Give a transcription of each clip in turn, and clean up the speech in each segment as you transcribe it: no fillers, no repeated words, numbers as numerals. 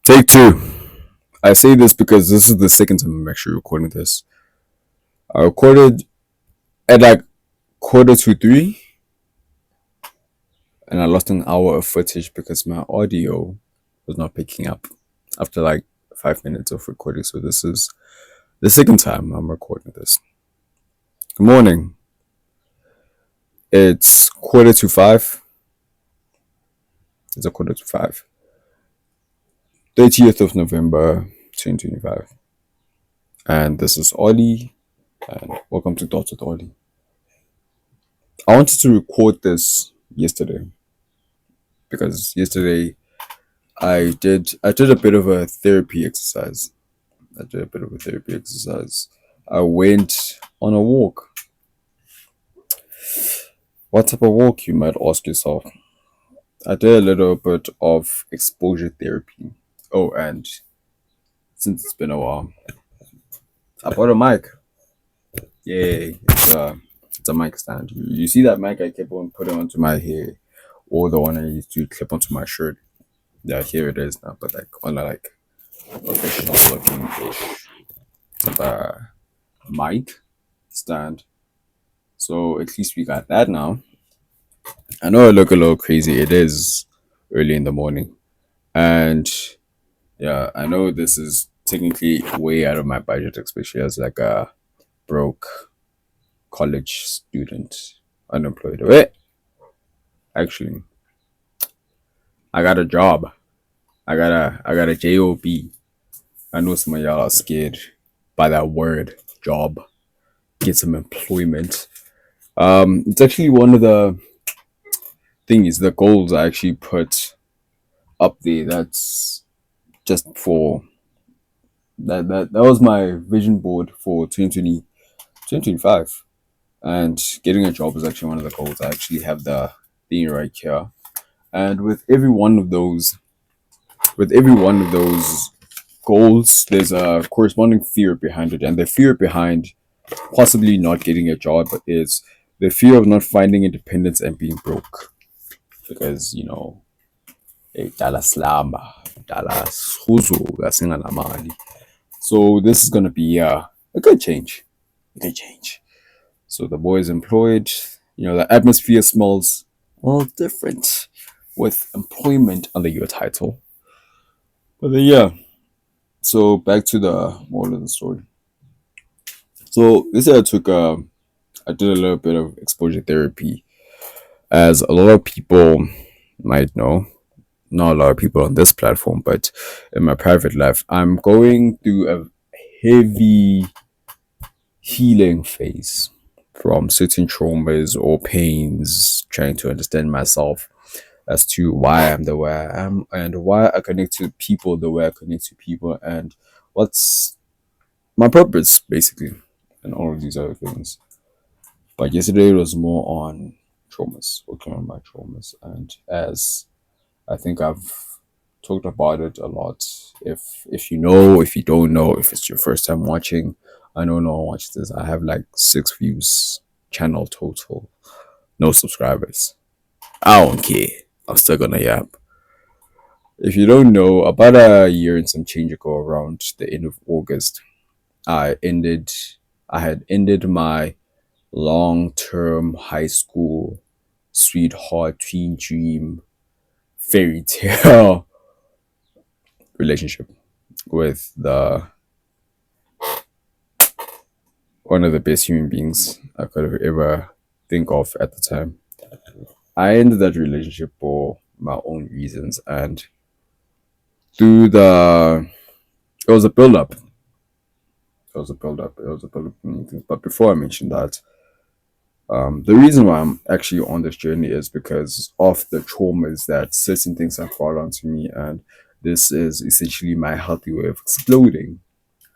Take two. I say this because this is the second time I'm actually recording this. I recorded at like quarter to three, and I lost an hour of footage because my audio was not picking up after like 5 minutes of recording. So this is the second time I'm recording this. Good morning. It's quarter to five. It's a quarter to five. 30th of November, 2025. And this is Ollie, and welcome to Thoughts with Ollie. I wanted to record this yesterday because yesterday I did a bit of a therapy exercise. I went on a walk. What type of walk, you might ask yourself? I did a little bit of exposure therapy. Oh, and since it's been a while, I bought a mic. Yay! It's a mic stand. You see that mic I kept on putting onto my hair, or the one I used to clip onto my shirt. Yeah, here it is now, but like on a like professional looking ish mic stand. So at least we got that now. I know I look a little crazy. It is early in the morning. And yeah, I know this is technically way out of my budget, especially as like a broke college student, unemployed. Wait, actually, I got a job. I got a job. I know some of y'all are scared by that word, job. Get some employment. It's actually one of the things, the goals I actually put up there. That's just for that was my vision board for 2025. And getting a job is actually one of the goals. I actually have the thing right here. And with every one of those goals, there's a corresponding fear behind it. And the fear behind possibly not getting a job is the fear of not finding independence and being broke. Because, dala slamba, dala suzu, mali. So this is gonna be a good change. A good change. So the boy is employed. The atmosphere smells all different with employment under your title. But then, yeah. So back to the moral of the story. So this year I did a little bit of exposure therapy, as a lot of people might know. Not a lot of people on this platform, but in my private life, I'm going through a heavy healing phase from certain traumas or pains, trying to understand myself as to why I'm the way I am and why I connect to people the way I connect to people and what's my purpose, basically, and all of these other things. But yesterday it was more on traumas, working on my traumas, and as I think I've talked about it a lot. If you know, if you don't know, if it's your first time watching, I know no one watches this. I have like 6 views channel total, no subscribers. I don't care. I'm still gonna yap. If you don't know, about a year and some change ago, around the end of August, I ended. I had ended my long-term high school sweetheart, teen dream, fairy tale relationship with the one of the best human beings I could have ever think of at the time. I ended that relationship for my own reasons, and through the it was a build up. It was a build up. It was a build up. Many things. But before I mention that, the reason why I'm actually on this journey is because of the traumas that certain things have brought onto me, and this is essentially my healthy way of exploding.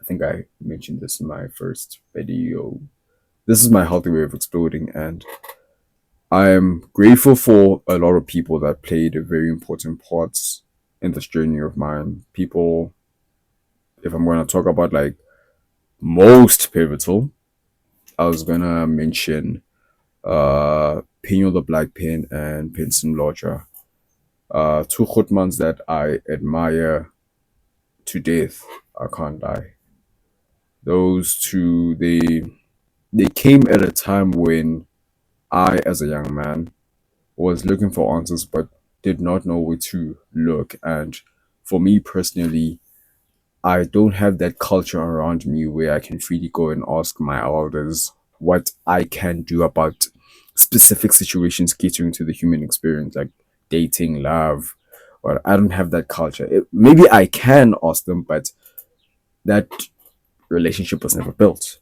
I think I mentioned this in my first video. This is my healthy way of exploding, and I'm grateful for a lot of people that played very important parts in this journey of mine. People, if I'm going to talk about like most pivotal, I was going to mention Pino the Black Pen and Pinson Lodger. Two Khotmans that I admire to death, I can't die. Those two, they came at a time when I, as a young man, was looking for answers but did not know where to look. And for me personally, I don't have that culture around me where I can freely go and ask my elders what I can do about specific situations catering to the human experience, like dating, love. Or I don't have that culture. Maybe I can ask them, but that relationship was never built.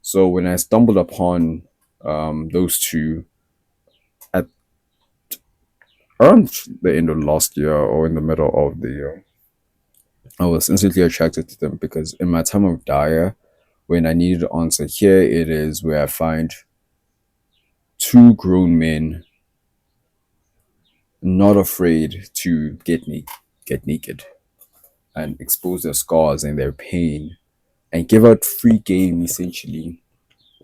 So when I stumbled upon those two at around the end of last year or in the middle of the year, I was instantly attracted to them because in my time of dire, when I needed an answer, here it is where I find two grown men not afraid to get naked and expose their scars and their pain and give out free game essentially.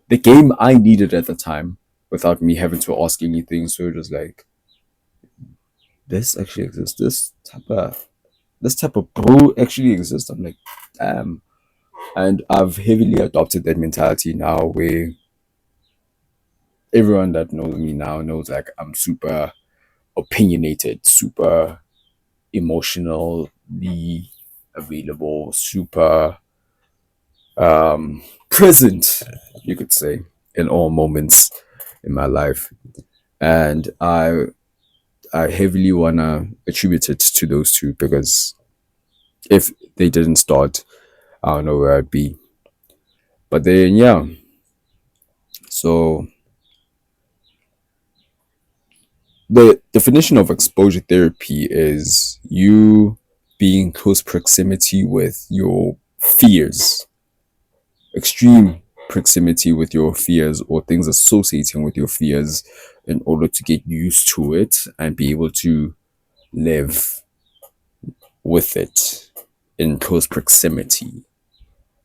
The game I needed at the time without me having to ask anything. So it was like, this actually exists. This type of bro actually exists. I'm like, damn. And I've heavily adopted that mentality now where everyone that knows me now knows like I'm super opinionated, super emotionally available, super present, you could say, in all moments in my life. And I heavily wanna attribute it to those two because if they didn't start, I don't know where I'd be. But then yeah, so the definition of exposure therapy is you being in close proximity with your fears, extreme proximity with your fears or things associating with your fears in order to get used to it and be able to live with it in close proximity.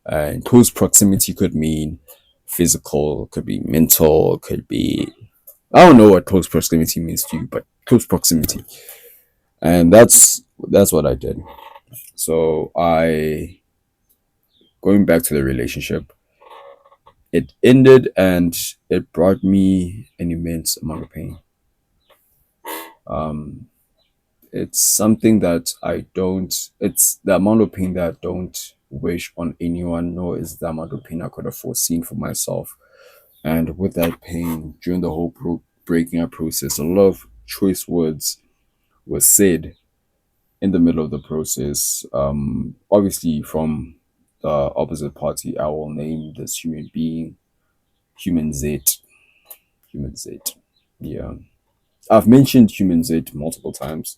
And close proximity could mean physical, could be mental, could be, I don't know what close proximity means to you, but close proximity. And that's what I did. So I going back to the relationship, it ended and it brought me an immense amount of pain. Um, it's something that I don't. It's the amount of pain that I don't wish on anyone, nor is the amount of pain I could have foreseen for myself. And with that pain, during the whole breaking up process, a lot of choice words were said in the middle of the process. Obviously, from the opposite party, I will name this human being Human Z. Human Z. Yeah. I've mentioned Human Z multiple times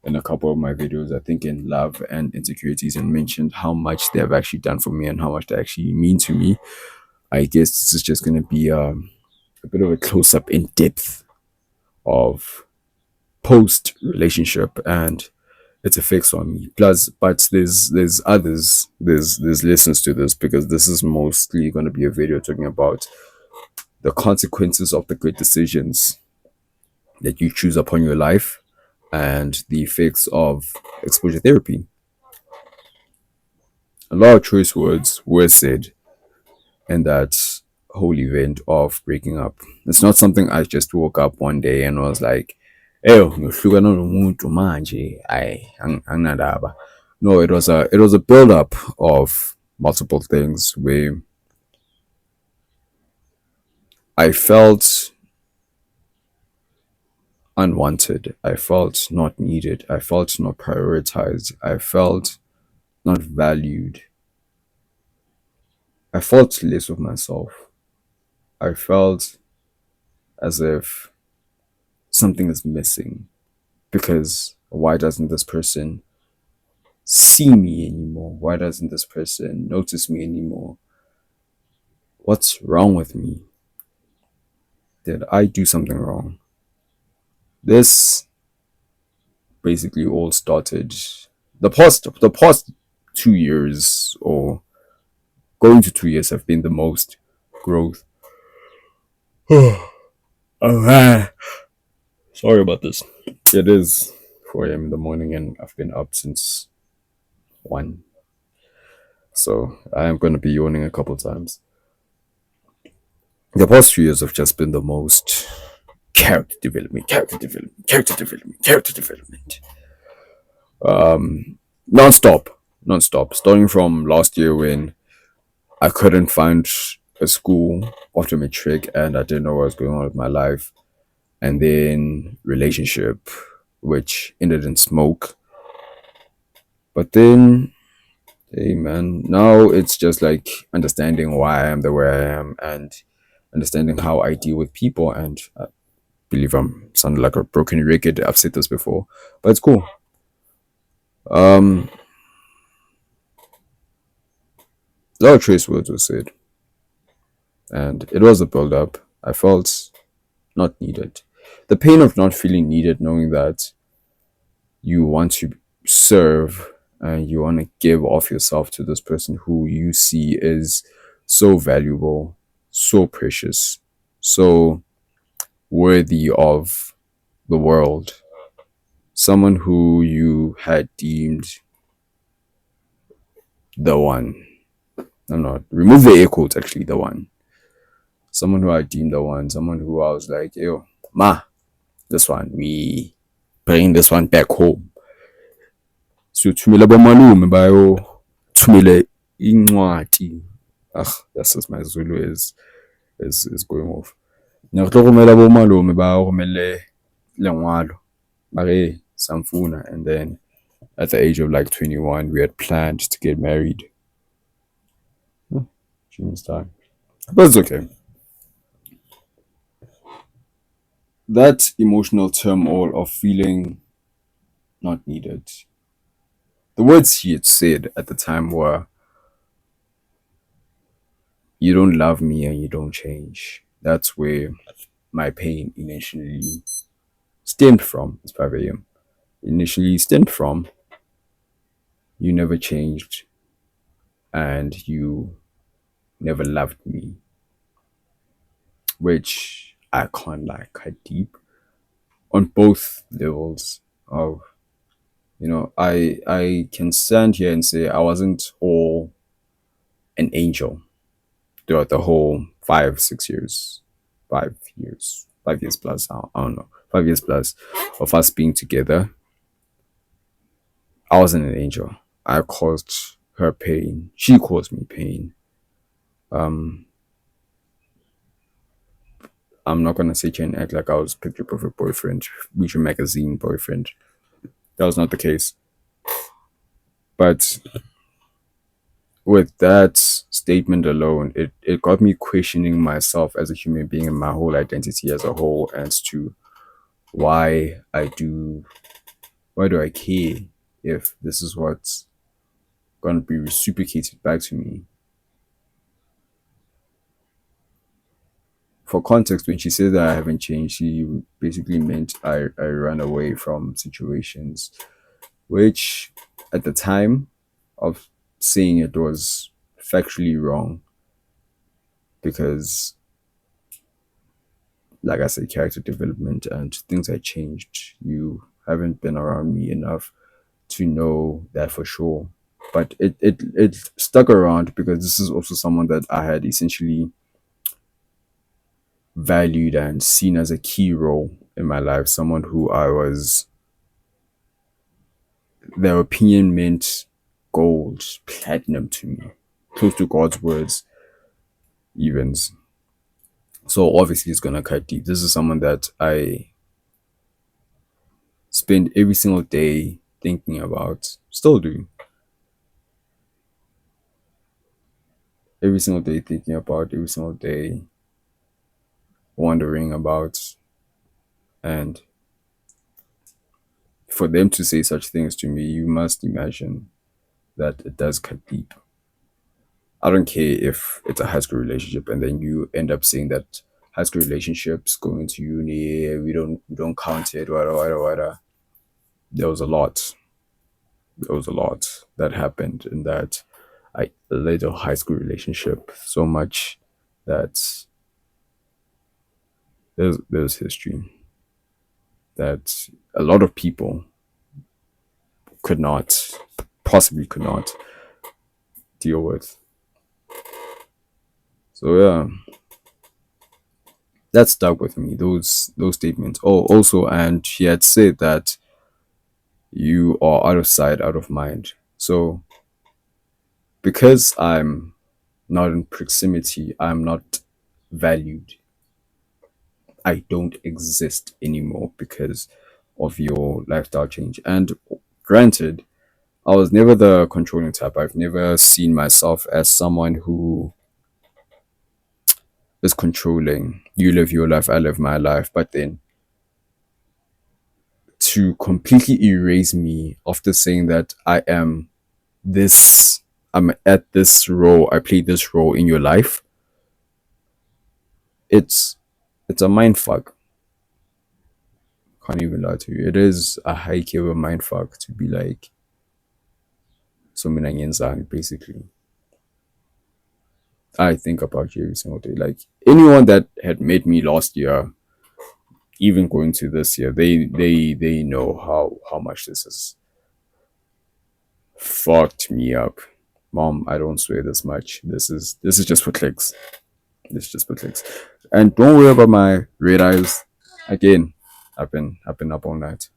in a couple of my videos, I think in Love and Insecurities, and mentioned how much they have actually done for me and how much they actually mean to me. I guess this is just going to be a bit of a close up in depth of post relationship and its effects on me. Plus, but there's others, there's lessons to this because this is mostly going to be a video talking about the consequences of the great decisions that you choose upon your life and the effects of exposure therapy. A lot of choice words were said in that whole event of breaking up. It's not something I just woke up one day and was like, "Eyo, ngiyohlukana nomuntu manje, anginandaba." No, it was a build up of multiple things where I felt unwanted. I felt not needed. I felt not prioritized. I felt not valued. I felt less of myself. I felt as if something is missing because why doesn't this person see me anymore? Why doesn't this person notice me anymore? What's wrong with me? Did I do something wrong? This basically all started the past 2 years or going to 2 years have been the most growth. Oh man. Sorry about this. It is 4 a.m. in the morning and I've been up since 1. So I am going to be yawning a couple times. The past 3 years have just been the most character development, character development, character development, character development. Non-stop, non-stop. Starting from last year when I couldn't find a school after matric and I didn't know what was going on with my life. And then relationship, which ended in smoke. But then, hey man, now it's just like understanding why I am the way I am and understanding how I deal with people. And I believe I'm sounding like a broken record. I've said this before, but it's cool. Um, a lot of trace words were said, and it was a build up. I felt not needed. The pain of not feeling needed, knowing that you want to serve and you want to give off yourself to this person who you see is so valuable, so precious, so worthy of the world. Someone who you had deemed the one. I'm not, remove the air quotes, actually, the one. Someone who I deemed the one. Someone who I was like, yo, ma, this one, we bring this one back home. Siyothumela bomalume bayothumela incwadi. Ah, that's just my Zulu is going off. Ngiyahlokomela bomalume bayokumele lengwalo. Bare samfuna, and then at the age of like 21 we had planned to get married. June's time. But it's okay. That emotional turmoil of feeling not needed. The words he had said at the time were, you don't love me and you don't change. That's where my pain initially stemmed from. It's 5 a.m. Initially stemmed from, you never changed and you never loved me, which I can't like cut deep on both levels of, I can stand here and say I wasn't all an angel throughout the whole 5 6 years, 5 years, 5 years plus. I don't know, 5 years plus of us being together. I wasn't an angel. I caused her pain. She caused me pain. I'm not gonna sit here and act like I was picture perfect boyfriend, Future magazine boyfriend. That was not the case. But with that statement alone, it got me questioning myself as a human being and my whole identity as a whole as to why why do I care if this is what's gonna be reciprocated back to me. For context, when she said that I haven't changed, she basically meant I run away from situations, which at the time of saying it was factually wrong because, like I said, character development and things had changed. You haven't been around me enough to know that for sure. But it stuck around because this is also someone that I had essentially valued and seen as a key role in my life. Someone who I was, their opinion meant gold, platinum to me, close to God's words, evens. So obviously it's gonna cut deep. This is someone that I spend every single day thinking about, still do. Every single day thinking about, every single day wondering about. And for them to say such things to me, you must imagine that it does cut deep. I don't care if it's a high school relationship and then you end up saying that high school relationships going to uni, we don't count it, wada. There was a lot. There was a lot that happened in that I led a high school relationship so much that there's history that a lot of people could not, possibly could not deal with. So yeah, that stuck with me. Those statements. Oh, also, and she had said that you are out of sight, out of mind. So because I'm not in proximity, I'm not valued. I don't exist anymore because of your lifestyle change. And granted, I was never the controlling type. I've never seen myself as someone who is controlling. You live your life, I live my life. But then to completely erase me after saying that this, I'm at this role, I play this role in your life, it's it's a mind fuck. Can't even lie to you. It is a high key of a mind fuck to be like, so basically. I think about you every single day. Like anyone that had met me last year, even going to this year, they know how much this has fucked me up. Mom, I don't swear this much. This is just for clicks. This is just for clicks. And don't worry about my red eyes. Again, I've been up all night.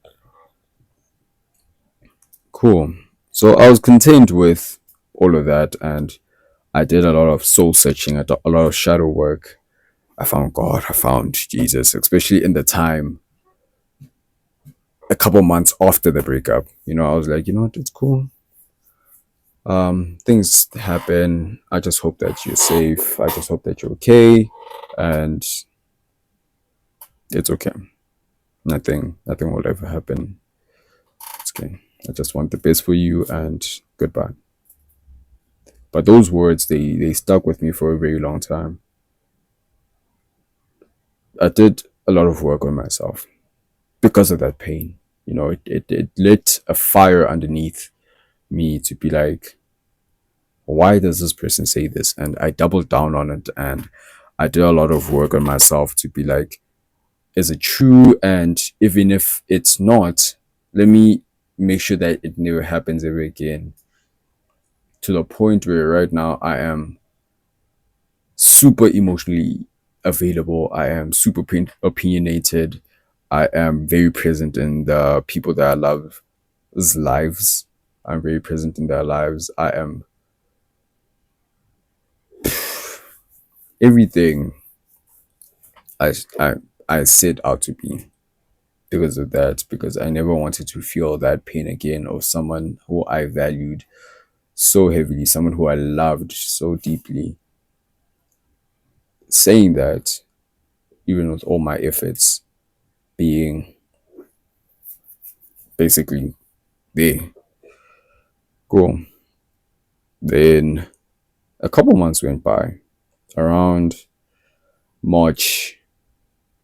Cool. So I was content with all of that, and I did a lot of soul searching, a lot of shadow work. I found God, I found Jesus, especially in the time a couple months after the breakup. I was like, you know what, it's cool. Things happen. I just hope that you're safe. I just hope that you're okay, and it's okay. Nothing will ever happen. It's okay. I just want the best for you, and goodbye. But those words, they stuck with me for a very long time. I did a lot of work on myself because of that pain. It lit a fire underneath me to be like, why does this person say this? And I doubled down on it, and I did a lot of work on myself to be like, is it true? And even if it's not, let me make sure that it never happens ever again. To the point where right now I am super emotionally available. I am super opinionated. I am very present in the people that I love's lives. I'm very present in their lives. I am everything I I I set out to be because of that. Because I never wanted to feel that pain again of someone who I valued so heavily, someone who I loved so deeply, saying that even with all my efforts, being basically there. Cool. Then a couple months went by, around March,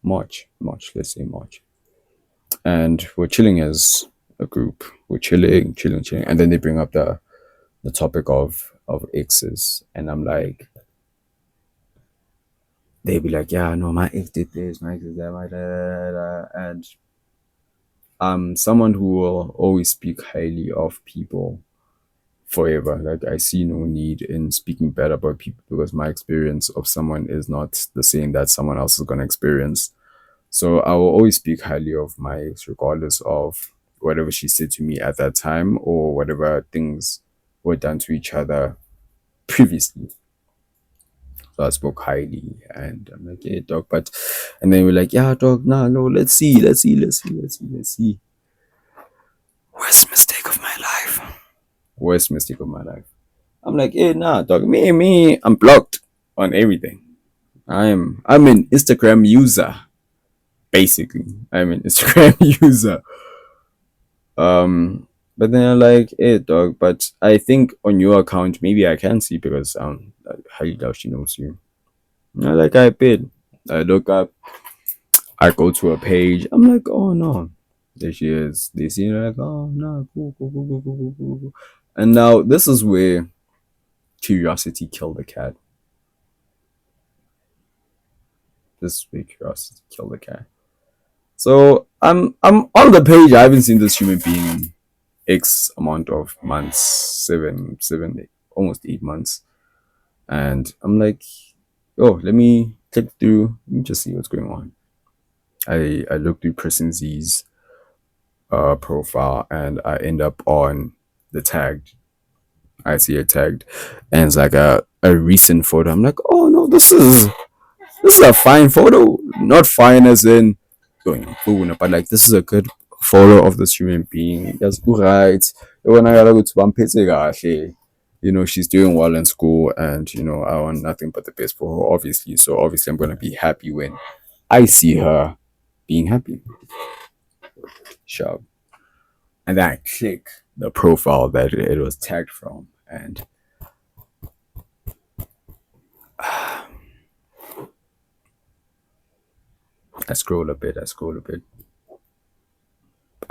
March, let's say March. And we're chilling as a group. We're chilling. And then they bring up the topic of exes. And I'm like, they be like, yeah, no, my ex did this, my ex did that, my da, da, da, da. And I'm someone who will always speak highly of people forever. Like I see no need in speaking bad about people because my experience of someone is not the same that someone else is gonna experience. So I will always speak highly of my ex, regardless of whatever she said to me at that time or whatever things were done to each other previously. So I spoke highly, and I'm like, yeah, dog, but, and then we're like, yeah, dog, nah, no, let's see. Worst mistake of my life. Worst mistake of my life. I'm like, hey, nah, dog, I'm blocked on everything. I'm an Instagram user, basically. I'm an Instagram user. But then I'm like, hey, dog, but I think on your account, maybe I can see because I highly doubt she knows you. And I like, I bid. I look up, I go to a page. I'm like, oh no, there she is. They see her like, oh no, cool. And now this is where curiosity killed the cat. This is where curiosity killed the cat. So I'm on the page. I haven't seen this human being in X amount of months, seven, almost 8 months. And I'm like, oh, let me click through, let me just see what's going on. I look through person Z's profile and I end up on the tagged. I see it tagged, and it's like a recent photo. I'm like, oh no, this is a fine photo. Not fine as in going boom, but like this is a good photo of this human being. That's right. She's doing well in school, and I want nothing but the best for her, obviously. So obviously, I'm gonna be happy when I see her being happy. Sure. And then I click the profile that it was tagged from, and I scroll a bit. I scroll a bit.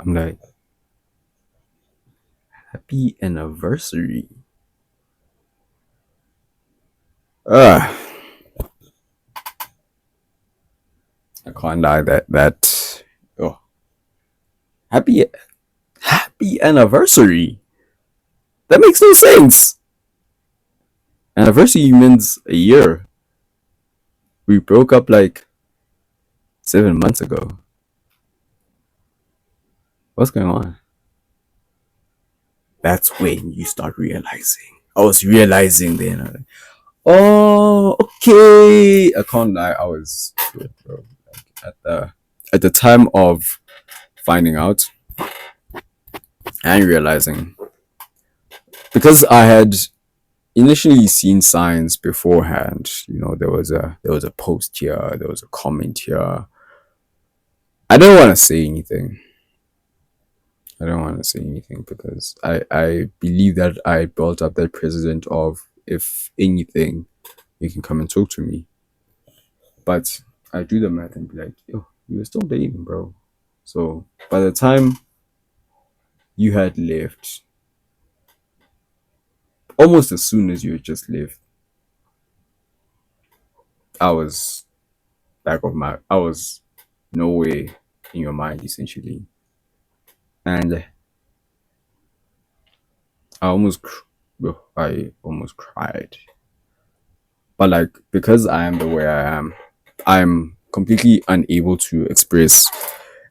I'm like, happy anniversary. Ah, I can't lie. That oh, happy happy anniversary. That makes no sense. Anniversary means a year. We broke up like 7 months ago. What's going on? That's when you start realizing. I was realizing then. I'm like, oh, okay. I can't lie. I was bro. Like, at the time of finding out and realizing, because I had initially seen signs beforehand. There was a post here, there was a comment here. I don't want to say anything. I don't want to say anything because I believe that I built up that precedent of, if anything, you can come and talk to me. But I do the math and be like, yo, you were still dating, bro. So by the time you had left, almost as soon as you had just left, I was I was nowhere in your mind essentially. And I almost cried. But like, because I am the way I am, I'm completely unable to express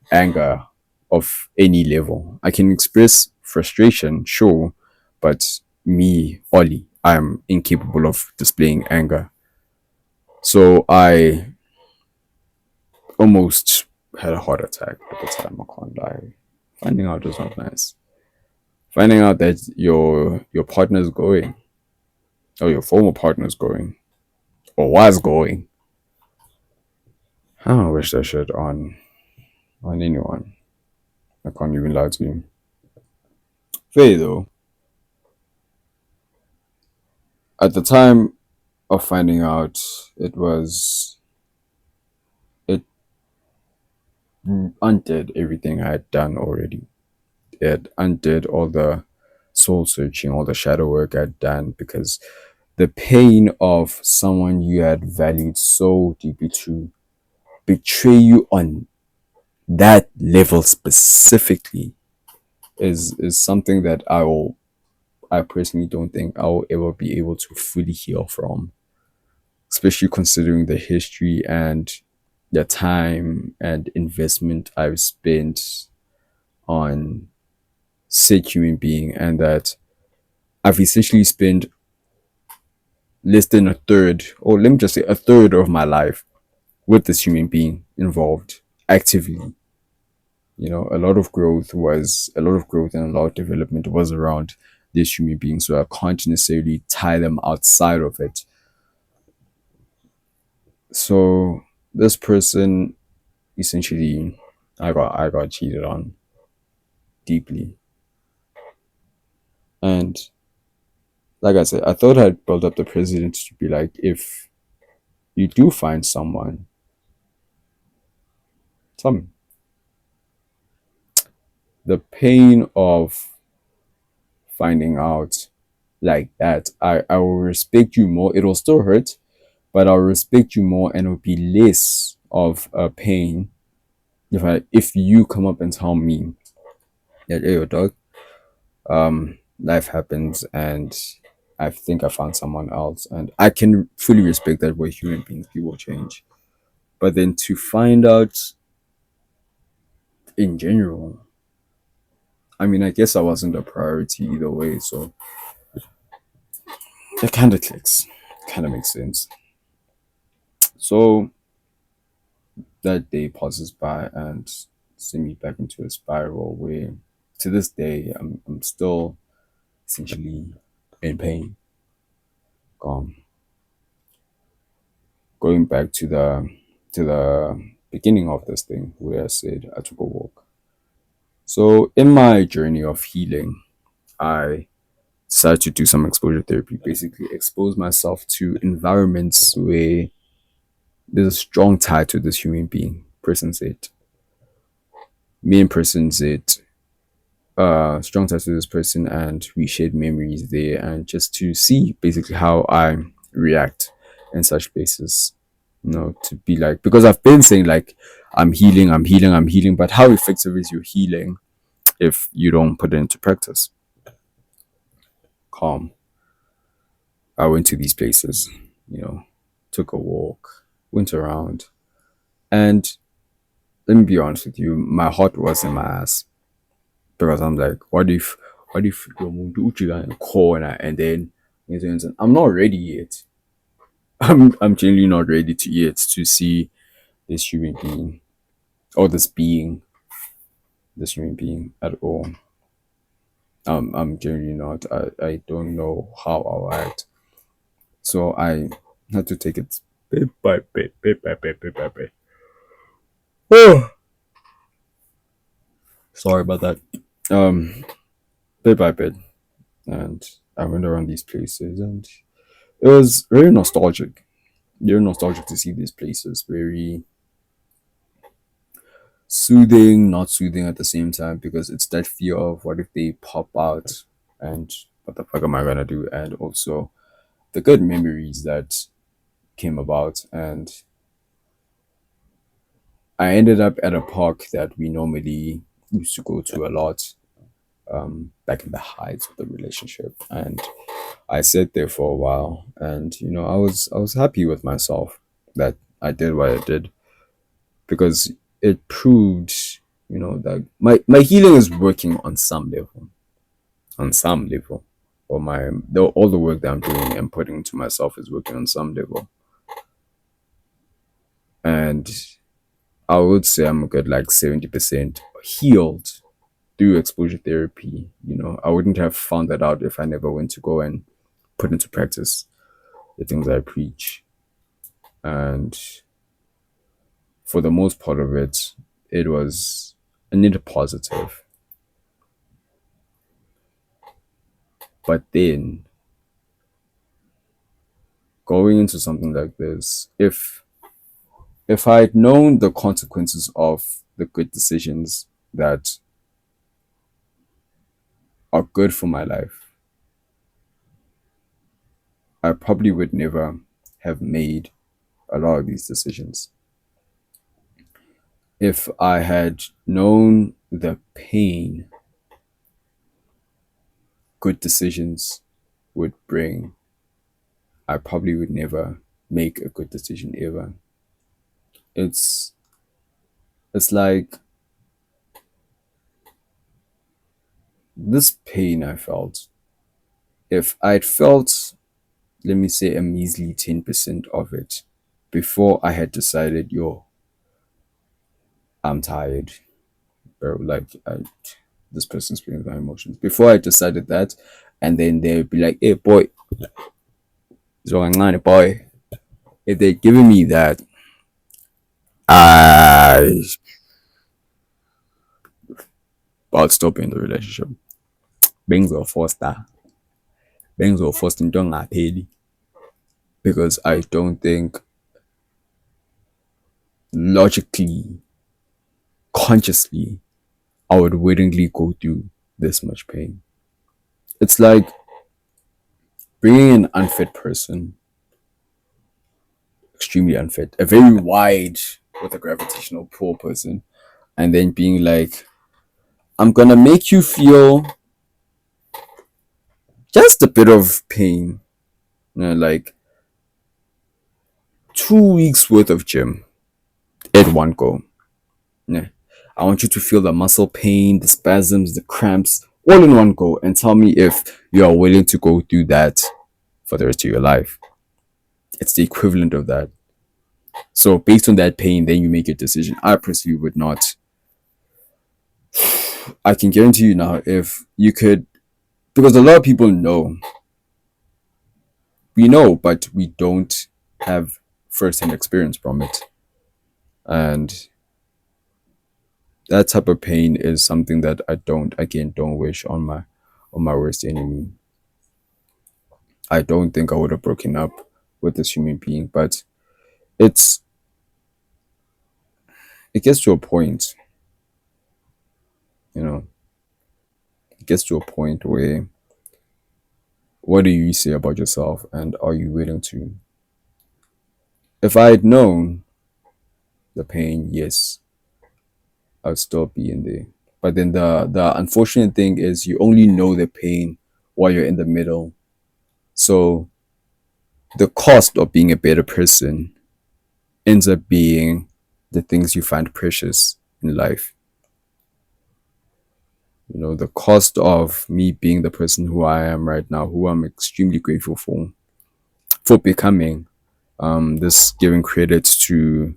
anger of any level. I can express frustration, sure, but me, Ollie, I'm incapable of displaying anger. So I almost had a heart attack at the time. I can't lie. Finding out was not nice. Finding out that your partner's going, or your former partner's going, or was going. I don't wish that shit on anyone. I can't even lie to you. Faye though, at the time of finding out, it undid everything I had done already. It undid all the soul searching, all the shadow work I'd done, because the pain of someone you had valued so deeply to betray you on that level specifically is something that I personally don't think I will ever be able to fully heal from, especially considering the history and the time and investment I've spent on said human being, and that I've essentially spent less than a third, or let me just say a third of my life with this human being involved actively. A lot of growth and a lot of development was around this human being, so I can't necessarily tie them outside of it. So this person, essentially, I got cheated on deeply. And like I said, I thought I'd built up the precedent to be like, if you do find someone, some the pain of finding out like that, I will respect you more. It'll still hurt, but I'll respect you more, and it'll be less of a pain if you come up and tell me that, hey, dog, life happens and I think I found someone else, and I can fully respect that we're human beings, people change. But then to find out in general, I mean, I guess I wasn't a priority either way, so it kind of clicks, kind of makes sense. So that day passes by and send me back into a spiral where, to this day, I'm still essentially in pain. Um, Going back to the beginning of this thing where I said I took a walk. So in my journey of healing, I decided to do some exposure therapy, basically expose myself to environments where there's a strong tie to this human being, person Z. Me and person Z, strong tie to this person, and we shared memories there, and just to see basically how I react in such places. You know, to be like, because I've been saying like I'm healing, I'm healing, I'm healing, but how effective is your healing if you don't put it into practice? Calm. I went to these places, you know, took a walk, went around, and let me be honest with you, my heart was in my ass because I'm like, what if you're moving to Uchiga in a corner and then I'm not ready yet. I'm genuinely not ready to yet to see this human being or this human being at all. I'm genuinely not. I don't know how I'll act. So I had to take it bit by bit, bit by bit, bit by bit. Oh, sorry about that. Um, Bit by bit, and I went around these places, and it was very nostalgic. Very nostalgic to see these places. Very soothing, not soothing at the same time, because it's that fear of what if they pop out, and what the fuck am I gonna do? And also the good memories that came about, and I ended up at a park that we normally used to go to a lot, back in the heights of the relationship, and I sat there for a while, and I was happy with myself that I did what I did, because it proved, that my healing is working on some level, or all the work that I'm doing and putting into myself is working on some level, and I would say I'm a good like 70% healed through exposure therapy. I wouldn't have found that out if I never went to go and put into practice the things I preach. And for the most part of it, it was a net positive. But then going into something like this, if I had known the consequences of the good decisions that are good for my life, I probably would never have made a lot of these decisions. If I had known the pain good decisions would bring, I probably would never make a good decision ever. It's it's like this pain I felt. If I'd felt, let me say, a measly 10% of it before I had decided, yo, I'm tired, bro. This person's playing with my emotions. Before I decided that, and then they'd be like, hey, boy, what's going on, boy? If they're giving me that, I about stopping the relationship. Bengizofoster. Bengizofoster into engapheli. Because I don't think logically, consciously, I would willingly go through this much pain. It's like bringing an unfit person, extremely unfit, a very wide with a gravitational pull person, and then being like, I'm gonna make you feel just just a bit of pain, like 2 weeks worth of gym at one go. Yeah. I want you to feel the muscle pain, the spasms, the cramps, all in one go, and tell me if you are willing to go through that for the rest of your life. It's the equivalent of that. So based on that pain, then you make your decision. I personally would not. I can guarantee you now, if you could, because a lot of people know, we know, but we don't have first-hand experience from it, and that type of pain is something that I don't, again, don't wish on my worst enemy. I don't think I would have broken up with this human being, but it's it gets to a point, you know, it gets to a point where what do you say about yourself, and are you willing to? If I had known the pain, yes, I'd still be in there. But then the unfortunate thing is you only know the pain while you're in the middle. So the cost of being a better person ends up being the things you find precious in life. The cost of me being the person who I am right now, who I'm extremely grateful for becoming. This giving credit to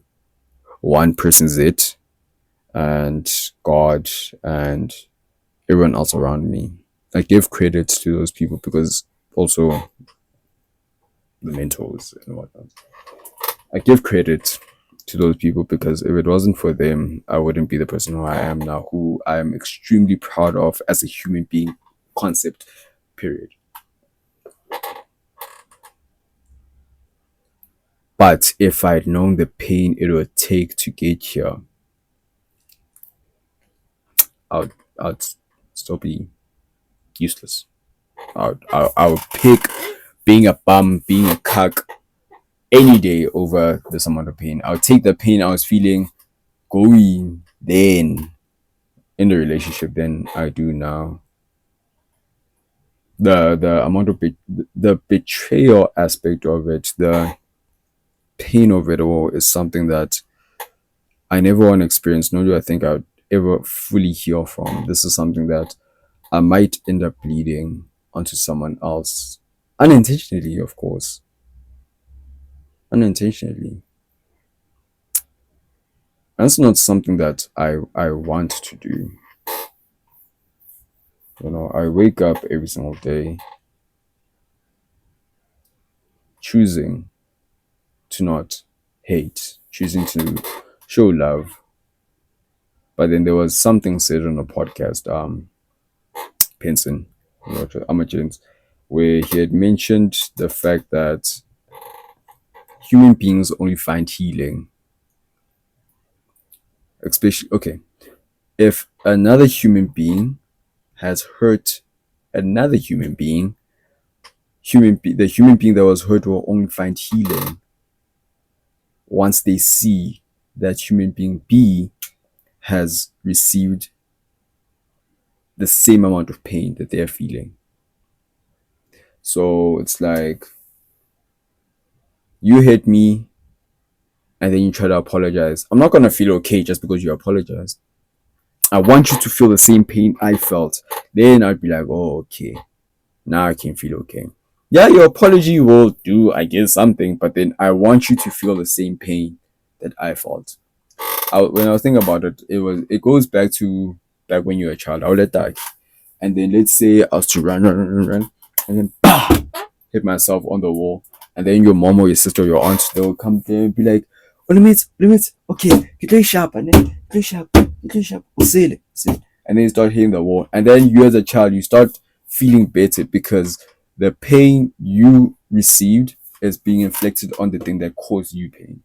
one person's it, and God, and everyone else around me. I give credit to those people, because also the mentors and whatnot. I give credit to those people, because if it wasn't for them, I wouldn't be the person who I am now, who I am extremely proud of as a human being, concept, period. But if I'd known the pain it would take to get here, I'd still be useless. I would pick being a bum, being a cuck any day over this amount of pain. I would take the pain I was feeling going then in the relationship than I do now. The amount of the betrayal aspect of it, the pain of it all, is something that I never want to experience, nor do I think I'd ever fully heal from. This is something that I might end up bleeding onto someone else, unintentionally, of course. Unintentionally. That's not something that I want to do. I wake up every single day choosing to not hate, choosing to show love. But then there was something said on a podcast, Pinson, Amajins, where he had mentioned the fact that human beings only find healing, especially, okay, if another human being has hurt another human being, the human being that was hurt will only find healing once they see that human being B has received the same amount of pain that they're feeling. So it's like, you hit me and then you try to apologize. I'm not gonna feel okay just because you apologized. I want you to feel the same pain I felt. Then I'd be like, oh, okay, now I can feel okay. Yeah, your apology will do, I guess, something, but then I want you to feel the same pain that I felt. When I was thinking about it, it goes back to back when you were a child. I would let that, and then let's say I was to run, and then hit myself on the wall, and then your mom or your sister or your aunt, they'll come there and be like, "Oh, limits, okay, get very sharp, and then get very sharp, say it, and then you start hitting the wall, and then you as a child, you start feeling better because the pain you received is being inflicted on the thing that caused you pain.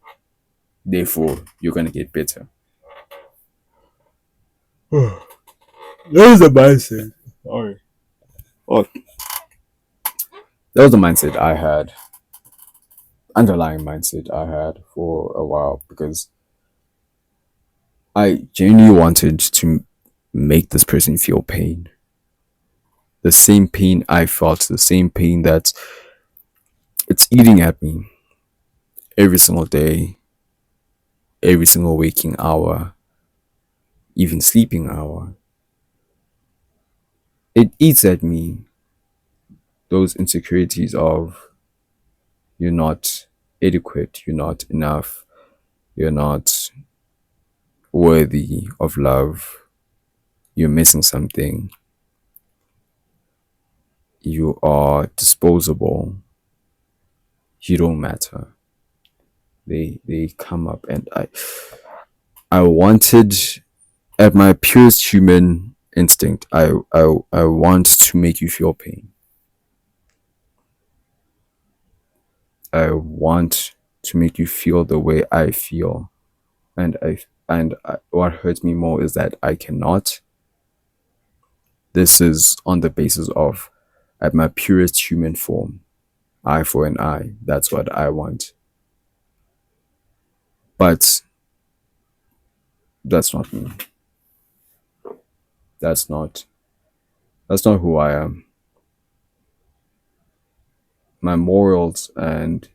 Therefore, you're gonna get better. That was the mindset. Sorry. Oh, that was the mindset I had, underlying mindset I had for a while, because I genuinely wanted to make this person feel pain. The same pain I felt, the same pain that it's eating at me every single day, every single waking hour, even sleeping hour. It eats at me those insecurities of you're not adequate, you're not enough, you're not worthy of love, you're missing something, you are disposable, you don't matter. They come up, and I wanted, at my purest human instinct, I want to make you feel pain. I want to make you feel the way I feel, what hurts me more is that I cannot. This is on the basis of, at my purest human form, eye for an eye. That's what I want. But that's not me. That's not that's not who I am. My morals and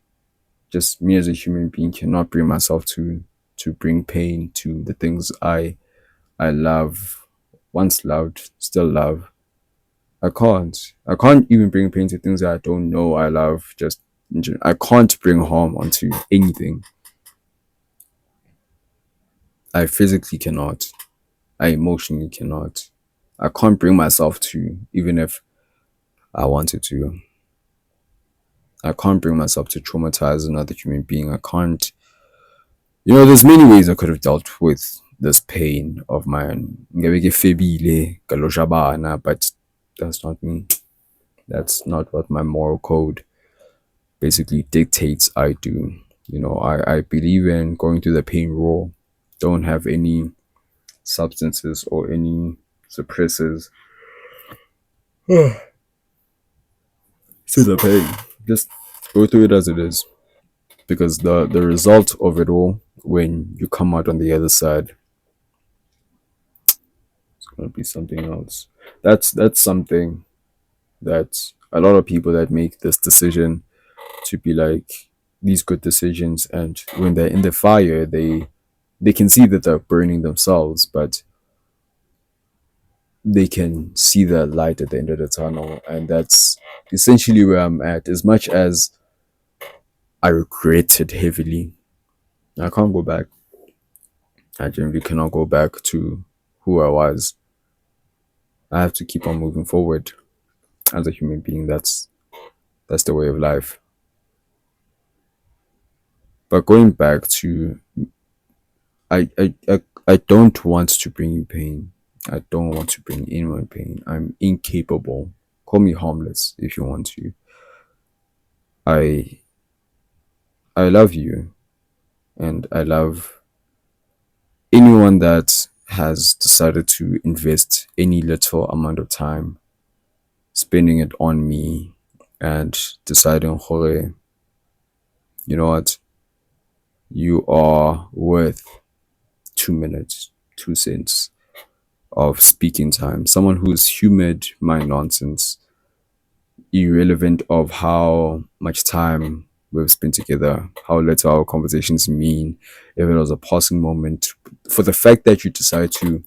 just me as a human being cannot bring myself to bring pain to the things I love, once loved, still love. I can't. I can't even bring pain to things that I don't know I love. Just I can't bring harm onto anything. I physically cannot. I emotionally cannot. I can't bring myself to, even if I wanted to. I can't bring myself to traumatize another human being. I can't. There's many ways I could have dealt with this pain of mine. Ngeke febile, kalojabana, but that's not me. That's not what my moral code basically dictates I do. I believe in going through the pain raw. Don't have any substances or any suppressors to the pain. Just go through it as it is. Because the result of it all, when you come out on the other side, it's gonna be something else. That's something that a lot of people that make this decision to be like these good decisions, and when they're in the fire, they can see that they're burning themselves, but they can see the light at the end of the tunnel, and that's essentially where I'm at. As much as I regret it heavily, I can't go back. I generally cannot go back to who I was. I have to keep on moving forward as a human being. That's the way of life. But going back to, I don't want to bring you pain. I don't want to bring anyone pain. I'm incapable. Call me harmless if you want to. I I love you, and I love anyone that has decided to invest any little amount of time spending it on me and deciding, "Hore, you know what, you are worth 2 minutes, 2 cents of speaking time." Someone who's humored my nonsense, irrelevant of how much time we've spent together, how little our conversations mean, if it was a passing moment, for the fact that you decide to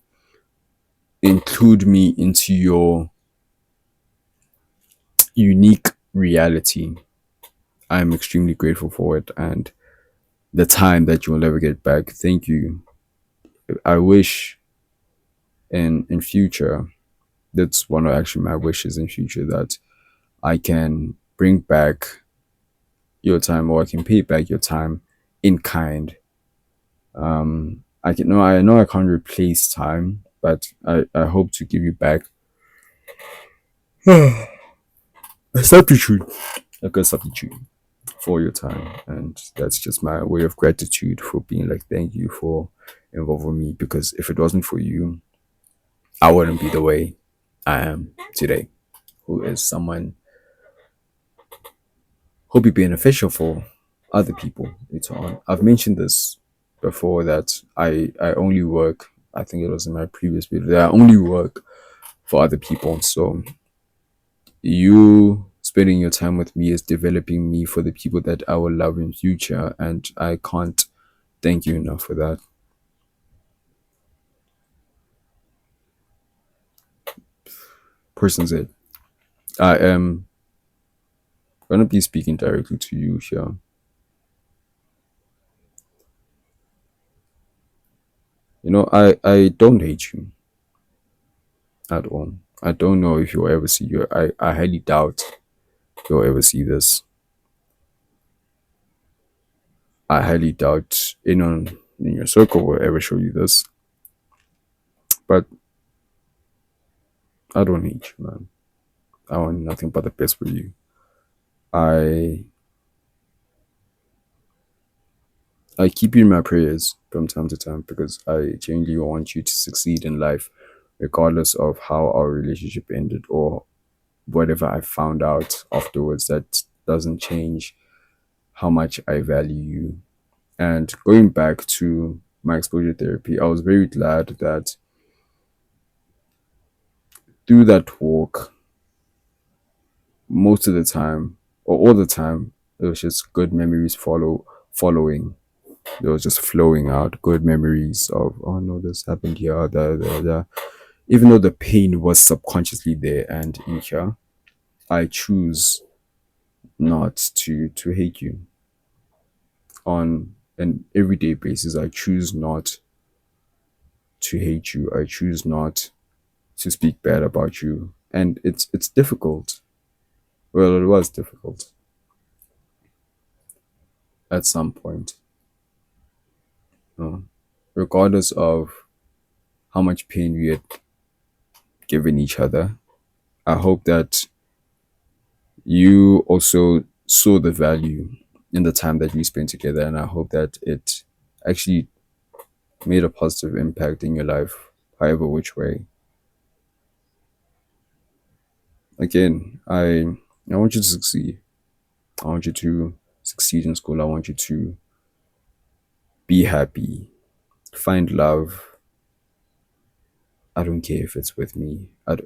include me into your unique reality. I'm extremely grateful for it, and the time that you will never get back. Thank you. I wish in future, that's one of actually my wishes in future, that I can bring back your time, or I can pay back your time in kind. I know I can't replace time, but I hope to give you back a substitute, a good substitute for your time. And that's just my way of gratitude for being like, thank you for involving me, because if it wasn't for you, I wouldn't be the way I am today, who is someone who'll be beneficial for other people later on. I've mentioned this before, that I only work, I think it was in my previous video, that I only work for other people. So You spending your time with me is developing me for the people that I will love in future, and I can't thank you enough for that. Person said, I am gonna be speaking directly to you here. I don't hate you at all. I don't know if you'll ever see you. I highly doubt you'll ever see this. I highly doubt anyone in your circle will ever show you this. But I don't hate you, man. I want nothing but the best for you. I I keep you in my prayers from time to time because I genuinely want you to succeed in life, regardless of how our relationship ended or whatever I found out afterwards. That doesn't change how much I value you. And going back to my exposure therapy, I was very glad that through that walk, most of the time or all the time, it was just good memories following. It was just flowing out good memories of, oh no, this happened here, da. Even though the pain was subconsciously there and in here, I choose not to hate you on an everyday basis. I choose not to hate you. I choose not to speak bad about you. And it's difficult. Well, it was difficult at some point. uh, Regardless of how much pain we had given each other, I hope that you also saw the value in the time that we spent together, and I hope that it actually made a positive impact in your life, however which way. Again, I want you to succeed. I want you to succeed in school. I want you to be happy, find love. I don't care if it's with me. I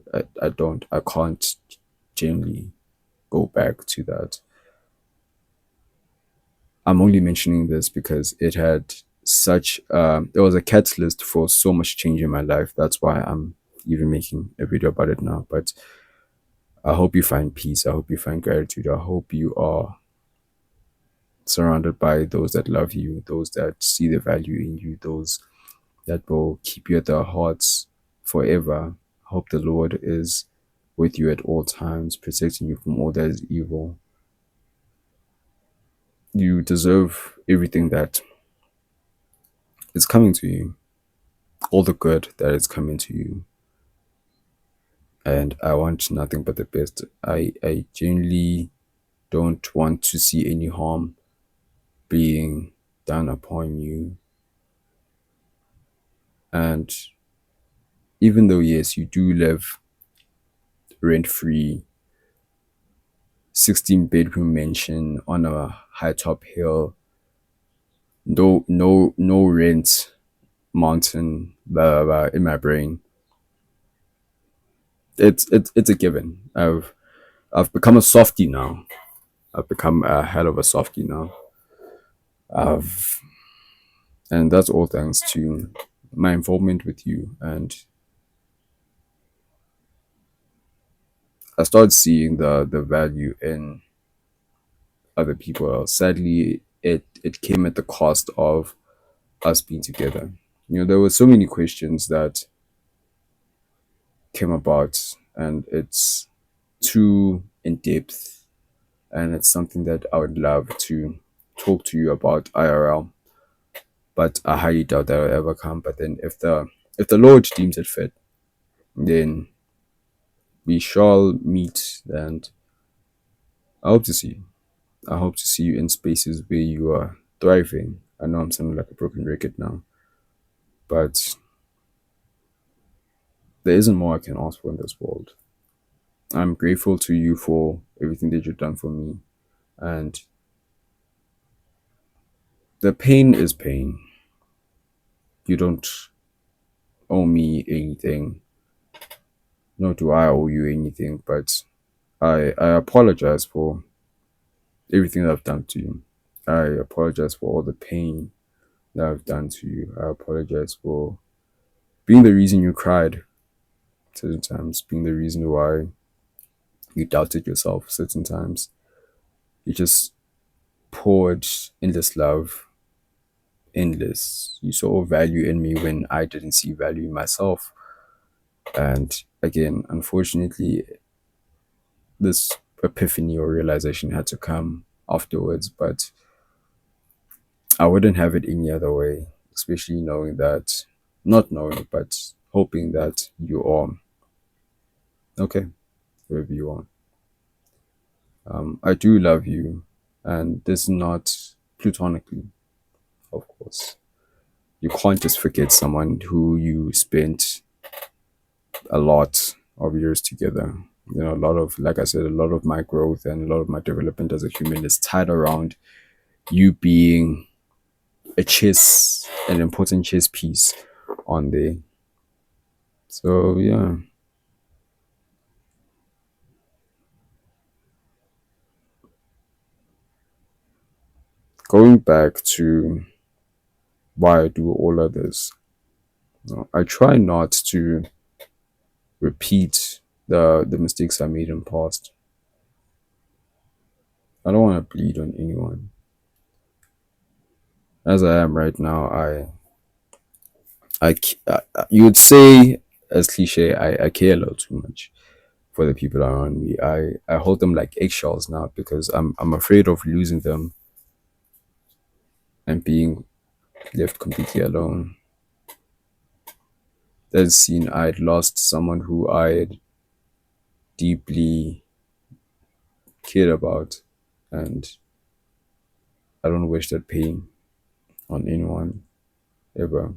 can't genuinely go back to that. I'm only mentioning this because it was a catalyst for so much change in my life. That's why I'm even making a video about it now. But I hope you find peace. I hope you find gratitude. I hope you are surrounded by those that love you, those that see the value in you, those that will keep you at their hearts forever. I hope the Lord is with you at all times, protecting you from all that is evil. You deserve everything that is coming to you, all the good that is coming to you. And I want nothing but the best. I genuinely don't want to see any harm being done upon you. And even though, yes, you do live rent free, 16-bedroom mansion on a high top hill, no rent mountain, blah, blah, blah, in my brain. It's a given. I've become a softie now. I've become a hell of a softie now. I've And that's all thanks to my involvement with you. And I started seeing the value in other people. Sadly, it came at the cost of us being together. There were so many questions that came about, and it's too in depth, and it's something that I would love to talk to you about IRL, but I highly doubt that will ever come. But then, if the Lord deems it fit, then we shall meet, and I hope to see you. I hope to see you in spaces where you are thriving. I know I'm sounding like a broken record now, but there isn't more I can ask for in this world. I'm grateful to you for everything that you've done for me. And the pain is pain. You don't owe me anything, nor do I owe you anything, but I apologize for everything that I've done to you. I apologize for all the pain that I've done to you. I apologize for being the reason you cried certain times, being the reason why you doubted yourself certain times. You just poured endless love, endless. You saw value in me when I didn't see value in myself. And again, unfortunately, this epiphany or realization had to come afterwards, but I wouldn't have it any other way, especially knowing that, not knowing, but hoping that you are okay, wherever you are. I do love you, and this is not platonically, of course. You can't just forget someone who you spent a lot of years together. You know, a lot of, like I said, a lot of my growth and a lot of my development as a human is tied around you being an important chess piece on there. So yeah, going back to why I do all of this, you know, I try not to repeat the mistakes I made in the past. I don't want to bleed on anyone. As I am right now, you would say, as cliche, I care a little too much for the people around me. I hold them like eggshells now because I'm afraid of losing them and being left completely alone. That scene, I'd lost someone who I deeply cared about, and I don't wish that pain on anyone ever.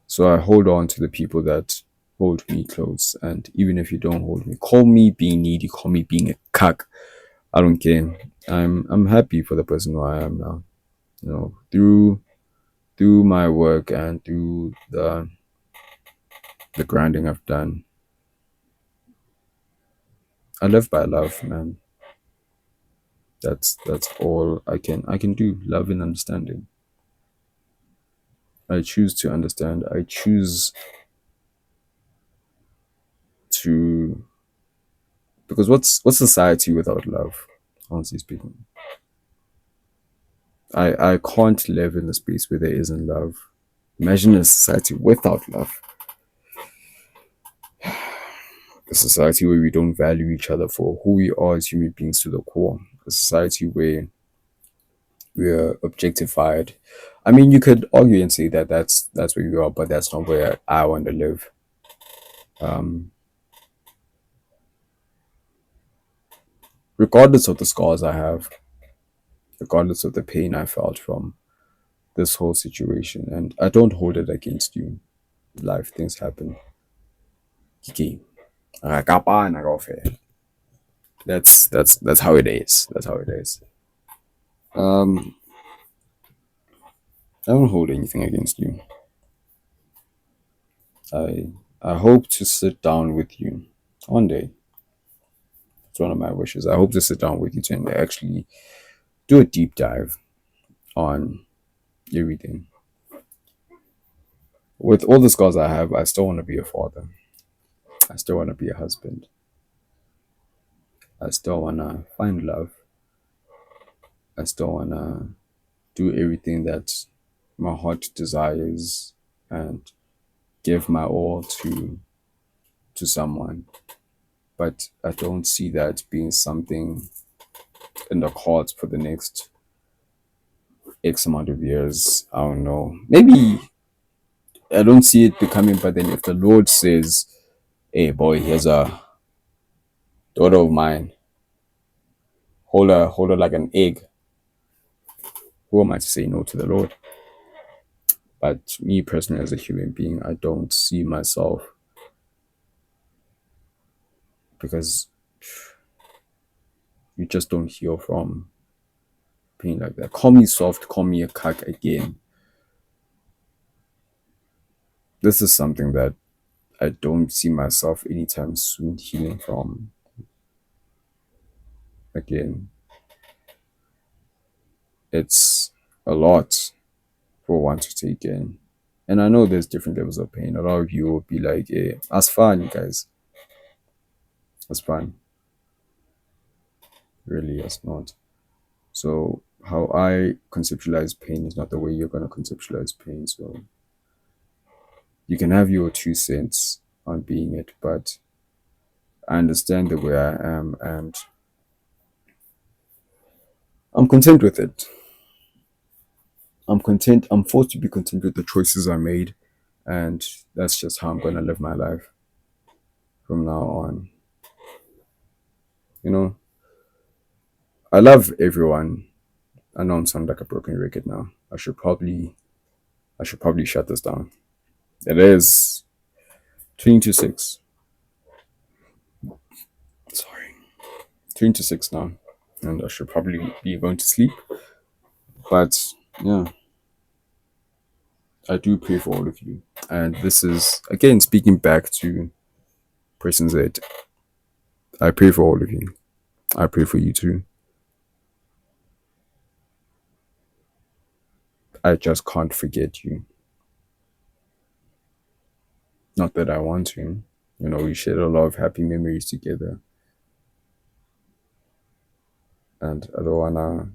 So I hold on to the people that hold me close, and even if you don't hold me, call me being needy, call me being a cuck. I don't care. I'm happy for the person who I am now. You know, through my work and through the grinding I've done, I live by love, man. That's all I can do. Love and understanding. I choose to understand. I choose to because what's society without love? Honestly speaking, I can't live in a space where there isn't love. Imagine a society without love, a society where we don't value each other for who we are as human beings to the core, a society where we are objectified. I mean, you could argue and say that that's where we are, but that's not where I want to live. Regardless of the scars I have, regardless of the pain I felt from this whole situation, and I don't hold it against you. Life things happen. Kiki. Nakakapa, nakafe. That's how it is. That's how it is. Um, I don't hold anything against you. I I hope to sit down with you one day. It's one of my wishes. I hope to sit down with you to actually do a deep dive on everything. With all the scars I have, I still want to be a father. I still want to be a husband. I still want to find love. I still want to do everything that my heart desires and give my all to someone. But I don't see that being something in the cards for the next X amount of years. I don't know. Maybe I don't see it becoming, but then if the Lord says, hey boy, here's a daughter of mine, hold her like an egg, who am I to say no to the Lord? But me personally as a human being, I don't see myself because you just don't heal from pain like that. Call me soft, call me a cuck again. This is something that I don't see myself anytime soon healing from. Again, it's a lot for one to take in. And I know there's different levels of pain. A lot of you will be like, "Yeah, that's fine, guys. That's fine." Really, it's not. So how I conceptualize pain is not the way you're gonna conceptualize pain. So you can have your 2 cents on being it, but I understand the way I am, and I'm content with it. I'm content. I'm forced to be content with the choices I made, and that's just how I'm gonna live my life from now on. You know, I love everyone. I know I'm sounding like a broken record now. I should probably shut this down. It is 20 to 6. Sorry, 20 to 6 now, and I should probably be going to sleep. But yeah, I do pray for all of you. And this is again speaking back to person Z. I pray for all of you. I pray for you too. I just can't forget you. Not that I want to. You know, we shared a lot of happy memories together. And I don't wanna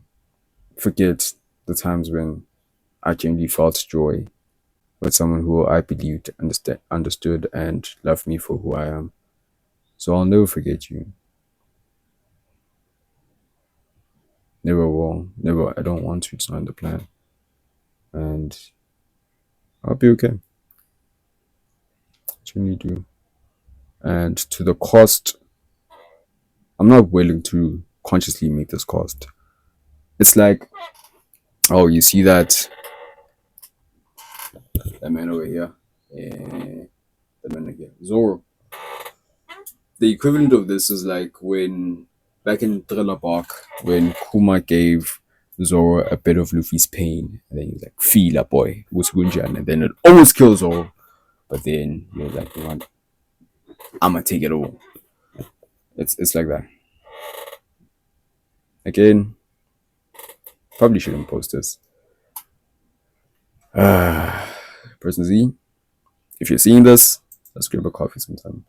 forget the times when I genuinely felt joy with someone who I believed understood and loved me for who I am. So I'll never forget you. Never will. Never. I don't want to. It's not in the plan. And I'll be okay. Genuinely do. And to the cost, I'm not willing to consciously make this cost. It's like, oh, you see that man over here, the man again, Zoro. The equivalent of this is like when back in Thriller Bark, when Kuma gave Zoro a bit of Luffy's pain, and then he was like, "Feel boy, what's Gunjan?" And then it almost kills Zoro, but then he was like, "You know what? I'm gonna take it all." It's like that. Again, probably shouldn't post this. Person Z, if you're seeing this, let's grab a coffee sometime.